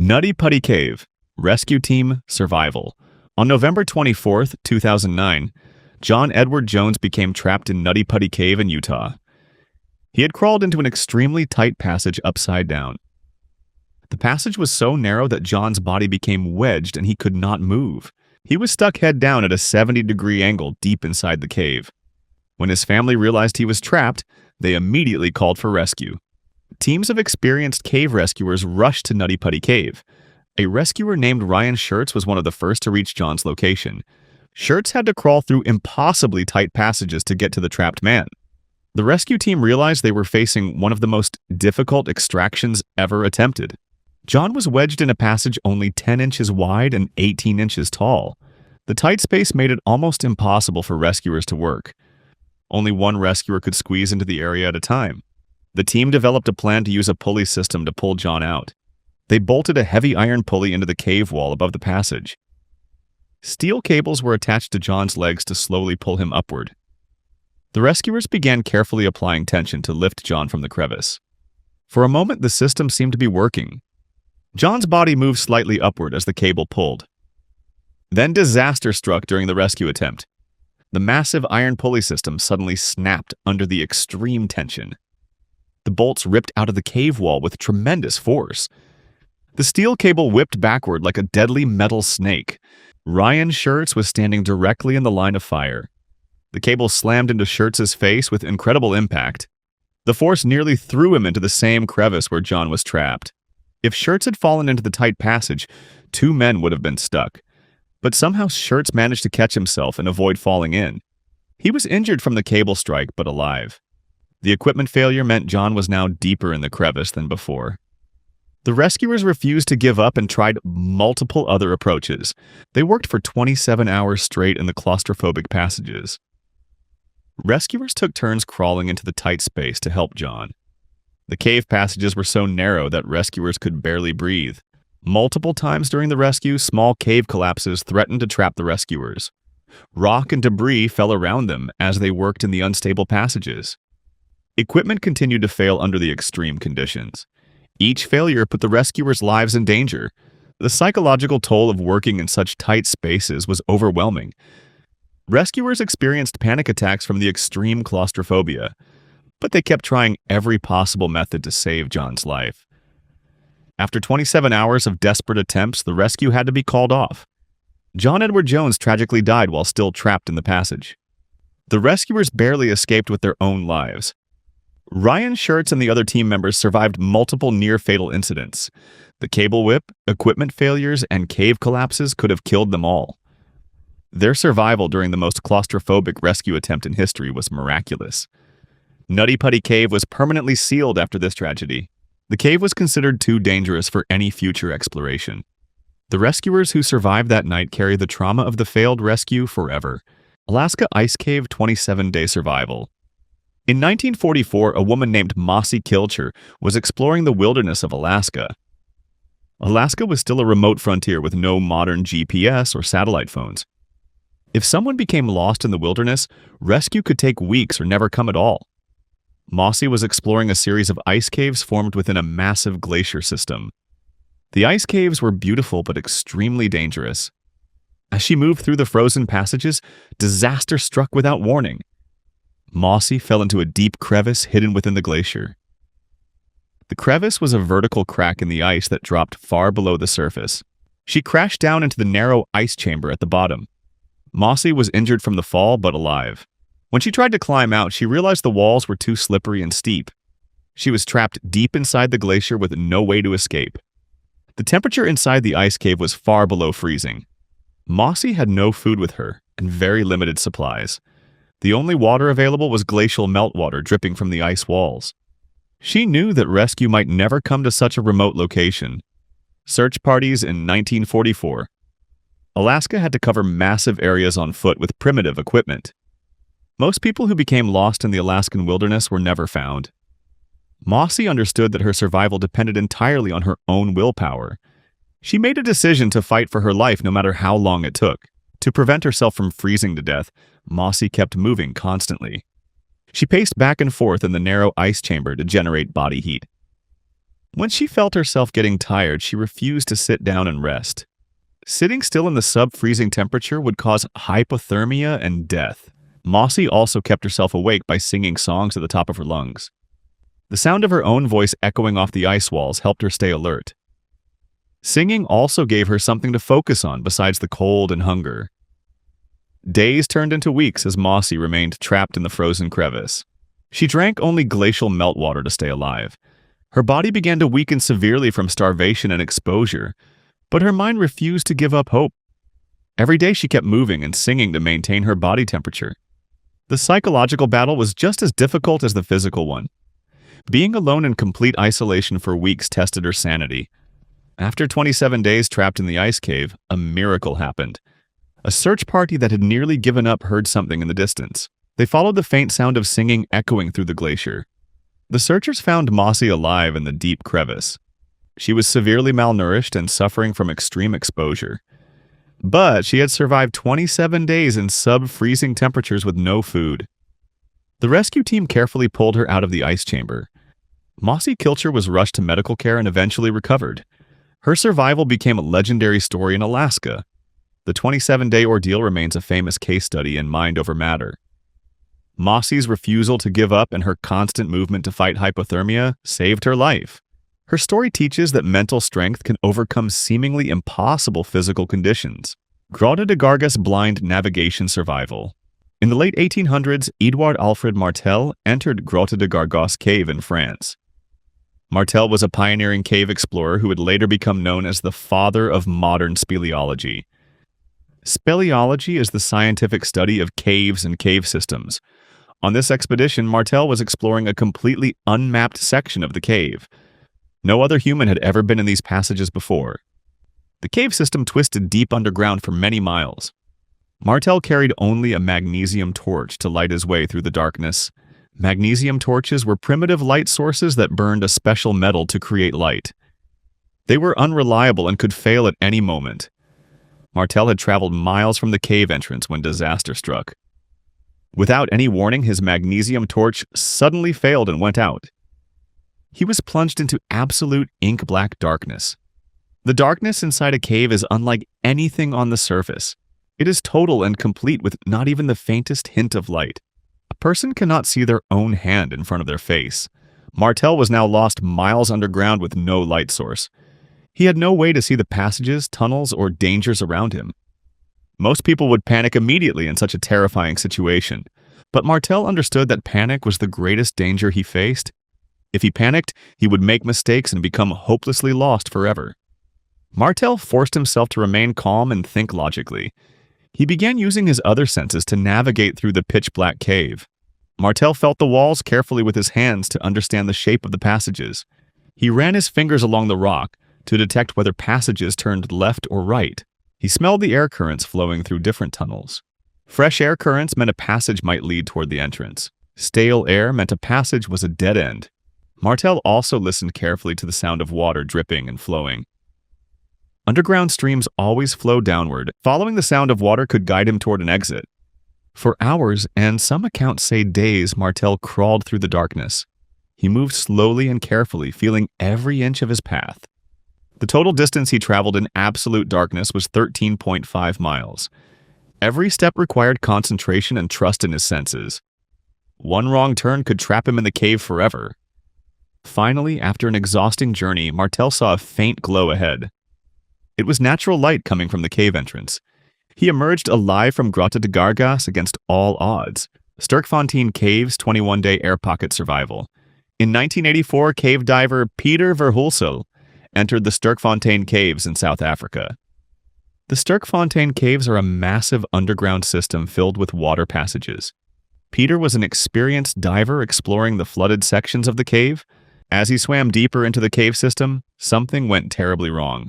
Nutty Putty Cave, Rescue Team Survival. On November 24th, 2009, John Edward Jones became trapped in Nutty Putty Cave in Utah. He had crawled into an extremely tight passage upside down. The passage was so narrow that John's body became wedged and he could not move. He was stuck head down at a 70-degree angle deep inside the cave. When his family realized he was trapped, they immediately called for rescue. Teams of experienced cave rescuers rushed to Nutty Putty Cave. A rescuer named Ryan Schertz was one of the first to reach John's location. Schertz had to crawl through impossibly tight passages to get to the trapped man. The rescue team realized they were facing one of the most difficult extractions ever attempted. John was wedged in a passage only 10 inches wide and 18 inches tall. The tight space made it almost impossible for rescuers to work. Only one rescuer could squeeze into the area at a time. The team developed a plan to use a pulley system to pull John out. They bolted a heavy iron pulley into the cave wall above the passage. Steel cables were attached to John's legs to slowly pull him upward. The rescuers began carefully applying tension to lift John from the crevice. For a moment, the system seemed to be working. John's body moved slightly upward as the cable pulled. Then disaster struck during the rescue attempt. The massive iron pulley system suddenly snapped under the extreme tension. The bolts ripped out of the cave wall with tremendous force. The steel cable whipped backward like a deadly metal snake. Ryan Schertz was standing directly in the line of fire. The cable slammed into Schertz's face with incredible impact. The force nearly threw him into the same crevice where John was trapped. If Schertz had fallen into the tight passage, 2 men would have been stuck. But somehow Schertz managed to catch himself and avoid falling in. He was injured from the cable strike, but alive. The equipment failure meant John was now deeper in the crevice than before. The rescuers refused to give up and tried multiple other approaches. They worked for 27 hours straight in the claustrophobic passages. Rescuers took turns crawling into the tight space to help John. The cave passages were so narrow that rescuers could barely breathe. Multiple times during the rescue, small cave collapses threatened to trap the rescuers. Rock and debris fell around them as they worked in the unstable passages. Equipment continued to fail under the extreme conditions. Each failure put the rescuers' lives in danger. The psychological toll of working in such tight spaces was overwhelming. Rescuers experienced panic attacks from the extreme claustrophobia, but they kept trying every possible method to save John's life. After 27 hours of desperate attempts, the rescue had to be called off. John Edward Jones tragically died while still trapped in the passage. The rescuers barely escaped with their own lives. Ryan Schertz and the other team members survived multiple near-fatal incidents. The cable whip, equipment failures, and cave collapses could have killed them all. Their survival during the most claustrophobic rescue attempt in history was miraculous. Nutty Putty Cave was permanently sealed after this tragedy. The cave was considered too dangerous for any future exploration. The rescuers who survived that night carry the trauma of the failed rescue forever. Alaska Ice Cave 27-Day Survival. In 1944, a woman named Mossy Kilcher was exploring the wilderness of Alaska. Alaska was still a remote frontier with no modern GPS or satellite phones. If someone became lost in the wilderness, rescue could take weeks or never come at all. Mossy was exploring a series of ice caves formed within a massive glacier system. The ice caves were beautiful but extremely dangerous. As she moved through the frozen passages, disaster struck without warning. Mossy fell into a deep crevice hidden within the glacier. The crevice was a vertical crack in the ice that dropped far below the surface. She crashed down into the narrow ice chamber at the bottom. Mossy was injured from the fall but alive. When she tried to climb out, she realized the walls were too slippery and steep. She was trapped deep inside the glacier with no way to escape. The temperature inside the ice cave was far below freezing. Mossy had no food with her and very limited supplies. The only water available was glacial meltwater dripping from the ice walls. She knew that rescue might never come to such a remote location. Search parties in 1944. Alaska had to cover massive areas on foot with primitive equipment. Most people who became lost in the Alaskan wilderness were never found. Mossy understood that her survival depended entirely on her own willpower. She made a decision to fight for her life no matter how long it took. To prevent herself from freezing to death, Mossy kept moving constantly. She paced back and forth in the narrow ice chamber to generate body heat. When she felt herself getting tired, she refused to sit down and rest. Sitting still in the sub-freezing temperature would cause hypothermia and death. Mossy also kept herself awake by singing songs at the top of her lungs. The sound of her own voice echoing off the ice walls helped her stay alert. Singing also gave her something to focus on besides the cold and hunger. Days turned into weeks as Mossy remained trapped in the frozen crevice. She drank only glacial meltwater to stay alive. Her body began to weaken severely from starvation and exposure, but her mind refused to give up hope. Every day she kept moving and singing to maintain her body temperature. The psychological battle was just as difficult as the physical one. Being alone in complete isolation for weeks tested her sanity. After 27 days trapped in the ice cave, a miracle happened. A search party that had nearly given up heard something in the distance. They followed the faint sound of singing echoing through the glacier. The searchers found Mossy alive in the deep crevice. She was severely malnourished and suffering from extreme exposure. But she had survived 27 days in sub-freezing temperatures with no food. The rescue team carefully pulled her out of the ice chamber. Mossy Kilcher was rushed to medical care and eventually recovered. Her survival became a legendary story in Alaska. The 27-day ordeal remains a famous case study in Mind Over Matter. Mossy's refusal to give up and her constant movement to fight hypothermia saved her life. Her story teaches that mental strength can overcome seemingly impossible physical conditions. Grotte de Gargas blind navigation survival. In the late 1800s, Edouard Alfred Martel entered Grotte de Gargas cave in France. Martel was a pioneering cave explorer who would later become known as the father of modern speleology. Speleology is the scientific study of caves and cave systems. On this expedition, Martel was exploring a completely unmapped section of the cave. No other human had ever been in these passages before. The cave system twisted deep underground for many miles. Martel carried only a magnesium torch to light his way through the darkness. Magnesium torches were primitive light sources that burned a special metal to create light. They were unreliable and could fail at any moment. Martel had traveled miles from the cave entrance when disaster struck. Without any warning, his magnesium torch suddenly failed and went out. He was plunged into absolute ink-black darkness. The darkness inside a cave is unlike anything on the surface. It is total and complete with not even the faintest hint of light. A person cannot see their own hand in front of their face. Martel was now lost miles underground with no light source. He had no way to see the passages, tunnels, or dangers around him. Most people would panic immediately in such a terrifying situation, but Martel understood that panic was the greatest danger he faced. If he panicked, he would make mistakes and become hopelessly lost forever. Martel forced himself to remain calm and think logically. He began using his other senses to navigate through the pitch-black cave. Martel felt the walls carefully with his hands to understand the shape of the passages. He ran his fingers along the rock to detect whether passages turned left or right. He smelled the air currents flowing through different tunnels. Fresh air currents meant a passage might lead toward the entrance. Stale air meant a passage was a dead end. Martel also listened carefully to the sound of water dripping and flowing. Underground streams always flow downward. Following the sound of water could guide him toward an exit. For hours, and some accounts say days, Martel crawled through the darkness. He moved slowly and carefully, feeling every inch of his path. The total distance he traveled in absolute darkness was 13.5 miles. Every step required concentration and trust in his senses. One wrong turn could trap him in the cave forever. Finally, after an exhausting journey, Martel saw a faint glow ahead. It was natural light coming from the cave entrance. He emerged alive from Grotte de Gargas against all odds. Sterkfontein Cave's 21-day air pocket survival. In 1984, cave diver Peter Verhulsel entered the Sterkfontein Caves in South Africa. The Sterkfontein Caves are a massive underground system filled with water passages. Peter was an experienced diver exploring the flooded sections of the cave. As he swam deeper into the cave system, something went terribly wrong.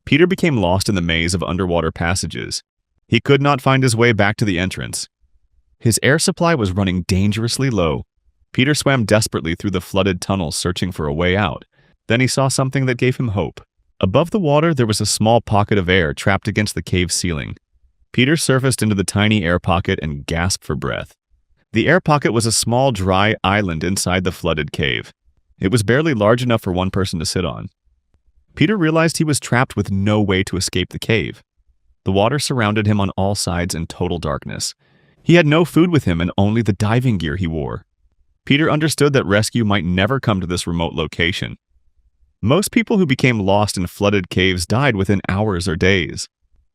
Peter became lost in the maze of underwater passages. He could not find his way back to the entrance. His air supply was running dangerously low. Peter swam desperately through the flooded tunnels searching for a way out. Then he saw something that gave him hope. Above the water, there was a small pocket of air trapped against the cave ceiling. Peter surfaced into the tiny air pocket and gasped for breath. The air pocket was a small, dry island inside the flooded cave. It was barely large enough for one person to sit on. Peter realized he was trapped with no way to escape the cave. The water surrounded him on all sides in total darkness. He had no food with him and only the diving gear he wore. Peter understood that rescue might never come to this remote location. Most people who became lost in flooded caves died within hours or days.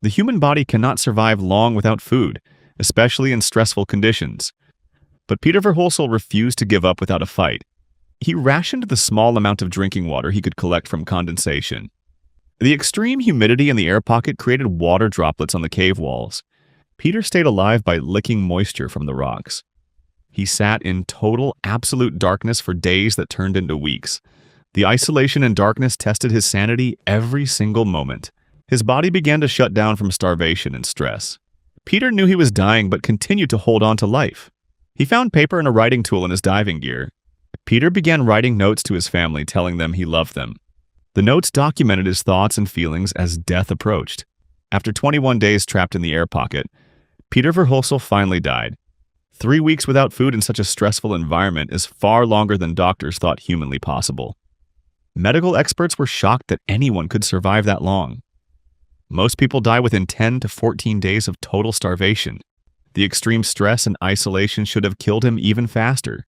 The human body cannot survive long without food, especially in stressful conditions. But Peter Verhulsel refused to give up without a fight. He rationed the small amount of drinking water he could collect from condensation. The extreme humidity in the air pocket created water droplets on the cave walls. Peter stayed alive by licking moisture from the rocks. He sat in total, absolute darkness for days that turned into weeks. The isolation and darkness tested his sanity every single moment. His body began to shut down from starvation and stress. Peter knew he was dying but continued to hold on to life. He found paper and a writing tool in his diving gear. Peter began writing notes to his family telling them he loved them. The notes documented his thoughts and feelings as death approached. After 21 days trapped in the air pocket, Peter Verhulsel finally died. 3 weeks without food in such a stressful environment is far longer than doctors thought humanly possible. Medical experts were shocked that anyone could survive that long. Most people die within 10 to 14 days of total starvation. The extreme stress and isolation should have killed him even faster.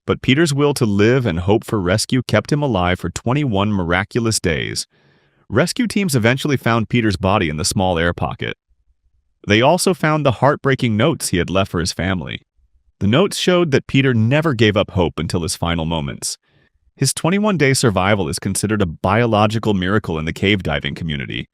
But Peter's will to live and hope for rescue kept him alive for 21 miraculous days. Rescue teams eventually found Peter's body in the small air pocket. They also found the heartbreaking notes he had left for his family. The notes showed that Peter never gave up hope until his final moments. His 21-day survival is considered a biological miracle in the cave diving community.